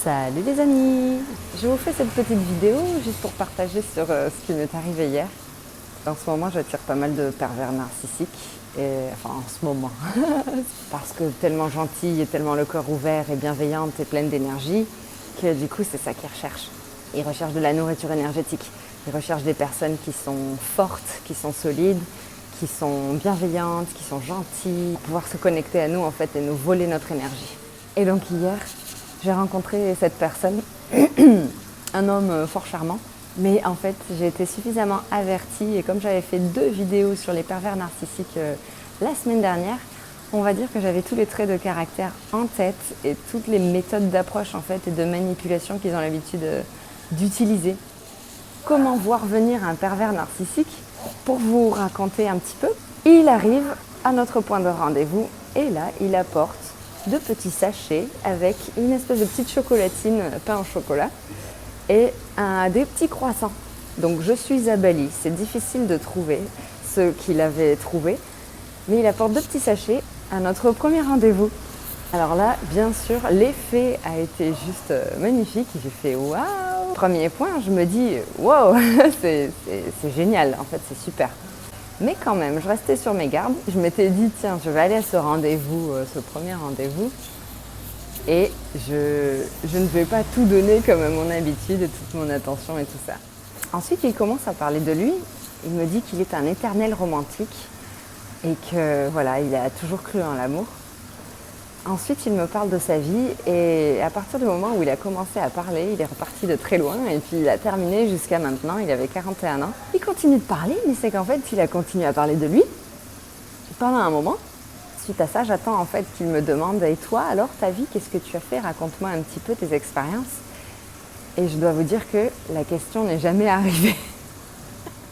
Salut les amis! Je vous fais cette petite vidéo juste pour partager sur ce qui m'est arrivé hier. En ce moment, j'attire pas mal de pervers narcissiques, enfin en ce moment, parce que tellement gentille et tellement le cœur ouvert et bienveillante et pleine d'énergie, que du coup c'est ça qu'ils recherchent. Ils recherchent de la nourriture énergétique, ils recherchent des personnes qui sont fortes, qui sont solides, qui sont bienveillantes, qui sont gentilles, pouvoir se connecter à nous en fait et nous voler notre énergie. Et donc hier, j'ai rencontré cette personne, un homme fort charmant, mais en fait j'ai été suffisamment avertie et comme j'avais fait 2 vidéos sur les pervers narcissiques la semaine dernière, on va dire que j'avais tous les traits de caractère en tête et toutes les méthodes d'approche en fait et de manipulation qu'ils ont l'habitude d'utiliser. Comment voir venir un pervers narcissique? Pour vous raconter un petit peu, il arrive à notre point de rendez-vous et là il apporte 2 petits sachets avec une espèce de petite chocolatine pain au chocolat et des petits croissants. Donc je suis à Bali, c'est difficile de trouver ce qu'il avait trouvé, mais il apporte 2 petits sachets à notre premier rendez-vous. Alors là, bien sûr, l'effet a été juste magnifique. J'ai fait waouh! Premier point, je me dis waouh, c'est génial, en fait, c'est super. Mais quand même, je restais sur mes gardes. Je m'étais dit, tiens, je vais aller à ce rendez-vous, ce premier rendez-vous. Et je ne vais pas tout donner comme à mon habitude et toute mon attention et tout ça. Ensuite, il commence à parler de lui. Il me dit qu'il est un éternel romantique et que voilà, il a toujours cru en l'amour. Ensuite, il me parle de sa vie et à partir du moment où il a commencé à parler, il est reparti de très loin et puis il a terminé jusqu'à maintenant, il avait 41 ans. Il continue de parler, mais c'est qu'en fait, il a continué à parler de lui pendant un moment. Suite à ça, j'attends en fait qu'il me demande « Et toi, alors, ta vie, qu'est-ce que tu as fait? Raconte-moi un petit peu tes expériences. » Et je dois vous dire que la question n'est jamais arrivée.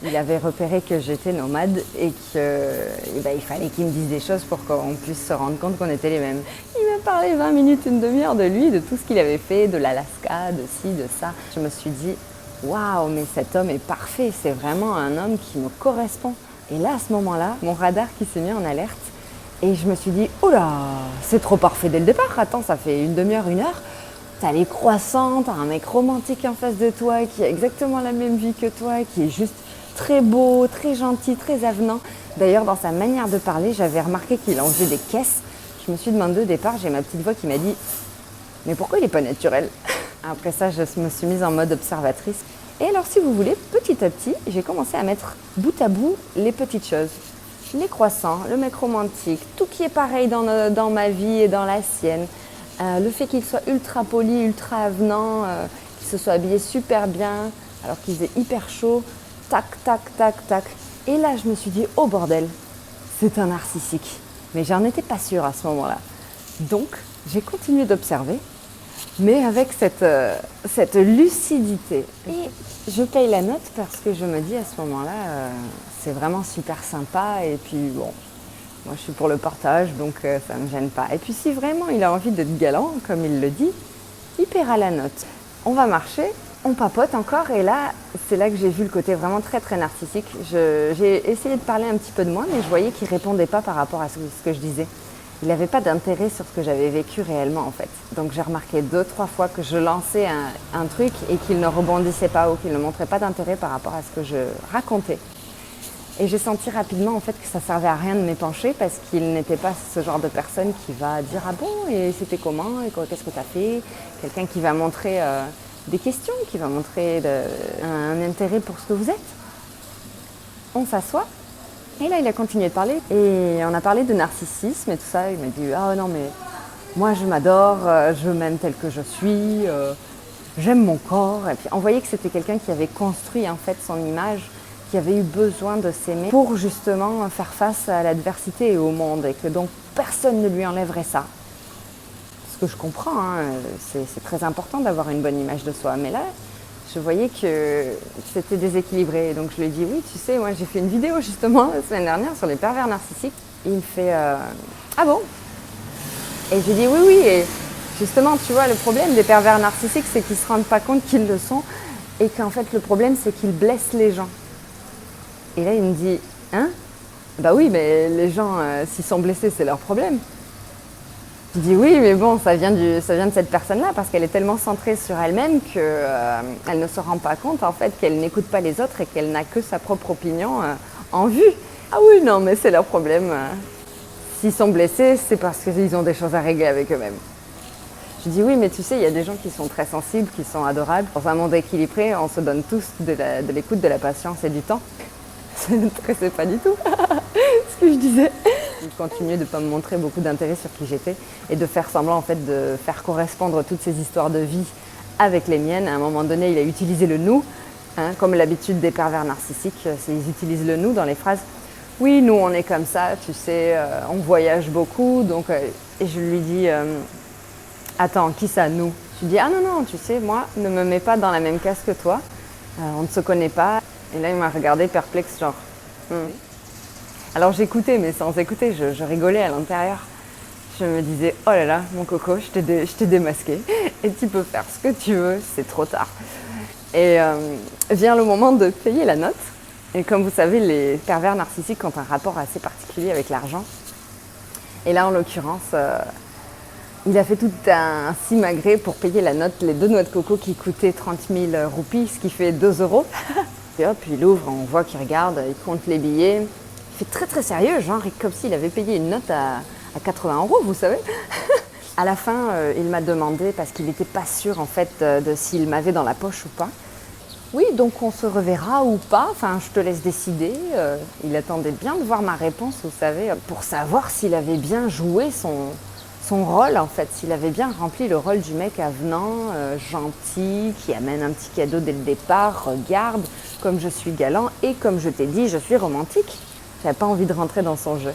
Il avait repéré que j'étais nomade et qu'il fallait qu'il me dise des choses pour qu'on puisse se rendre compte qu'on était les mêmes. Il m'a parlé 20 minutes, une demi-heure de lui, de tout ce qu'il avait fait, de l'Alaska, de ci, de ça. Je me suis dit, waouh, mais cet homme est parfait, c'est vraiment un homme qui me correspond. Et là, à ce moment-là, mon radar qui s'est mis en alerte et je me suis dit, oh là, c'est trop parfait dès le départ. Attends, ça fait une demi-heure, 1 heure. T'as les croissants, t'as un mec romantique en face de toi qui a exactement la même vie que toi, qui est juste très beau, très gentil, très avenant. D'ailleurs, dans sa manière de parler, j'avais remarqué qu'il enlevait des caisses. Je me suis demandé au départ, j'ai ma petite voix qui m'a dit « Mais pourquoi il n'est pas naturel ?» Après ça, je me suis mise en mode observatrice. Et alors, si vous voulez, petit à petit, j'ai commencé à mettre bout à bout les petites choses. Les croissants, le mec romantique, tout qui est pareil dans ma vie et dans la sienne. Le fait qu'il soit ultra poli, ultra avenant, qu'il se soit habillé super bien, alors qu'il faisait hyper chaud. Tac, tac, tac, tac. Et là, je me suis dit, oh bordel, c'est un narcissique. Mais j'en étais pas sûre à ce moment-là. Donc, j'ai continué d'observer, mais avec cette lucidité. Et je paye la note parce que je me dis à ce moment-là, c'est vraiment super sympa. Et puis, bon, moi, je suis pour le partage, donc ça ne me gêne pas. Et puis, si vraiment il a envie d'être galant, comme il le dit, il paiera la note. On va marcher. On papote encore et là, c'est là que j'ai vu le côté vraiment très très narcissique. J'ai essayé de parler un petit peu de moi, mais je voyais qu'il ne répondait pas par rapport à ce que je disais. Il n'avait pas d'intérêt sur ce que j'avais vécu réellement en fait. Donc j'ai remarqué 2-3 fois que je lançais un truc et qu'il ne rebondissait pas ou qu'il ne montrait pas d'intérêt par rapport à ce que je racontais. Et j'ai senti rapidement en fait que ça servait à rien de m'épancher parce qu'il n'était pas ce genre de personne qui va dire « Ah bon, et c'était comment? Et qu'est-ce que tu as fait ?» Quelqu'un qui va montrer des questions, qui va montrer un intérêt pour ce que vous êtes. On s'assoit et là il a continué de parler et on a parlé de narcissisme et tout ça. Il m'a dit « Ah non mais moi je m'adore, je m'aime tel que je suis, j'aime mon corps. » Et puis on voyait que c'était quelqu'un qui avait construit en fait son image, qui avait eu besoin de s'aimer pour justement faire face à l'adversité et au monde et que donc personne ne lui enlèverait ça. Ce que je comprends, hein, c'est très important d'avoir une bonne image de soi. Mais là, je voyais que c'était déséquilibré. Donc je lui ai dit, oui, tu sais, moi j'ai fait une vidéo justement la semaine dernière sur les pervers narcissiques. Et il me fait, ah bon? Et j'ai dit, oui, oui. Et justement, tu vois, le problème des pervers narcissiques, c'est qu'ils ne se rendent pas compte qu'ils le sont. Et qu'en fait, le problème, c'est qu'ils blessent les gens. Et là, il me dit, hein? Bah oui, mais les gens, s'ils sont blessés, c'est leur problème. Je dis oui, mais bon, ça vient de cette personne-là parce qu'elle est tellement centrée sur elle-même qu'elle ne se rend pas compte en fait qu'elle n'écoute pas les autres et qu'elle n'a que sa propre opinion en vue. Ah oui, non, mais c'est leur problème. S'ils sont blessés, c'est parce qu'ils ont des choses à régler avec eux-mêmes. Je dis oui, mais tu sais, il y a des gens qui sont très sensibles, qui sont adorables. Dans un monde équilibré, on se donne tous de l'écoute, de la patience et du temps. Ça ne m'intéressait pas du tout ce que je disais. Il continuait de ne pas me montrer beaucoup d'intérêt sur qui j'étais et de faire semblant en fait de faire correspondre toutes ces histoires de vie avec les miennes. À un moment donné, il a utilisé le nous, comme l'habitude des pervers narcissiques, ils utilisent le nous dans les phrases. Oui, nous on est comme ça, tu sais, on voyage beaucoup, donc et je lui dis attends, qui ça, nous? Je lui dis ah non, tu sais, moi, ne me mets pas dans la même case que toi, on ne se connaît pas. Et là, il m'a regardé perplexe, genre. Alors j'écoutais, mais sans écouter, je rigolais à l'intérieur. Je me disais, oh là là, mon coco, je t'ai démasqué et tu peux faire ce que tu veux, c'est trop tard. Et vient le moment de payer la note. Et comme vous savez, les pervers narcissiques ont un rapport assez particulier avec l'argent. Et là, en l'occurrence, il a fait tout un simagrée pour payer la note, les 2 noix de coco qui coûtaient 30 000 roupies, ce qui fait 2 euros. Et hop, il ouvre, on voit qu'il regarde, il compte les billets. Il fait très très sérieux, genre comme s'il avait payé une note à 80 euros, vous savez. À la fin, il m'a demandé, parce qu'il n'était pas sûr en fait de s'il m'avait dans la poche ou pas. Oui, donc on se reverra ou pas, enfin je te laisse décider. Il attendait bien de voir ma réponse, vous savez, pour savoir s'il avait bien joué son rôle en fait, s'il avait bien rempli le rôle du mec avenant, gentil, qui amène un petit cadeau dès le départ, regarde, comme je suis galant et comme je t'ai dit, je suis romantique. J'avais pas envie de rentrer dans son jeu.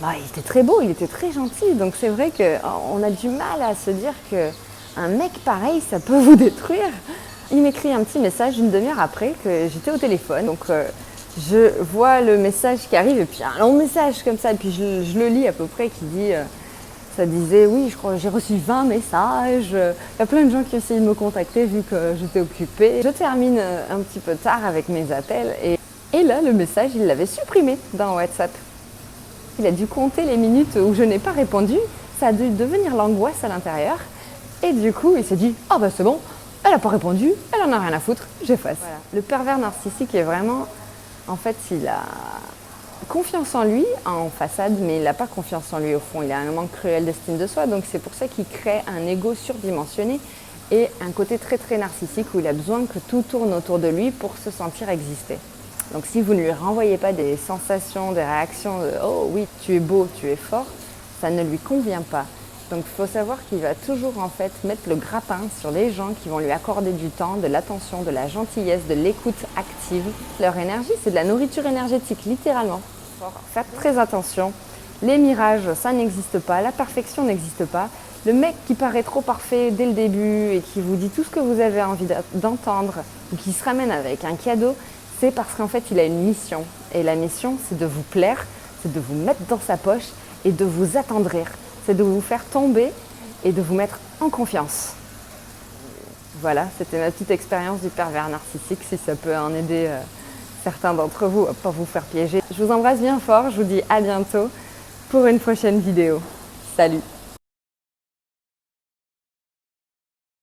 Bah, il était très beau, il était très gentil, donc c'est vrai qu'on a du mal à se dire qu'un mec pareil, ça peut vous détruire. Il m'écrit un petit message une demi-heure après que j'étais au téléphone, donc je vois le message qui arrive et puis un long message comme ça, et puis je le lis à peu près qui dit... Ça disait, oui, je crois que j'ai reçu 20 messages. Il y a plein de gens qui essayaient de me contacter vu que j'étais occupée. Je termine un petit peu tard avec mes appels et là, le message, il l'avait supprimé dans WhatsApp. Il a dû compter les minutes où je n'ai pas répondu. Ça a dû devenir l'angoisse à l'intérieur. Et du coup, il s'est dit, ah bah c'est bon, elle n'a pas répondu, elle en a rien à foutre, j'efface. Voilà. Le pervers narcissique est vraiment, en fait, il a confiance en lui en façade, mais il n'a pas confiance en lui au fond. Il a un manque cruel d'estime de soi, donc c'est pour ça qu'il crée un ego surdimensionné et un côté très très narcissique où il a besoin que tout tourne autour de lui pour se sentir exister. Donc si vous ne lui renvoyez pas des sensations, des réactions de « oh oui, tu es beau, tu es fort », ça ne lui convient pas. Donc il faut savoir qu'il va toujours en fait mettre le grappin sur les gens qui vont lui accorder du temps, de l'attention, de la gentillesse, de l'écoute active. Leur énergie, c'est de la nourriture énergétique, littéralement. Faites très attention. Les mirages, ça n'existe pas. La perfection n'existe pas. Le mec qui paraît trop parfait dès le début et qui vous dit tout ce que vous avez envie d'entendre ou qui se ramène avec un cadeau, c'est parce qu'en fait, il a une mission. Et la mission, c'est de vous plaire, c'est de vous mettre dans sa poche et de vous attendrir. C'est de vous faire tomber et de vous mettre en confiance. Voilà, c'était ma petite expérience du pervers narcissique, si ça peut en aider certains d'entre vous à ne pas vous faire piéger. Je vous embrasse bien fort, je vous dis à bientôt pour une prochaine vidéo.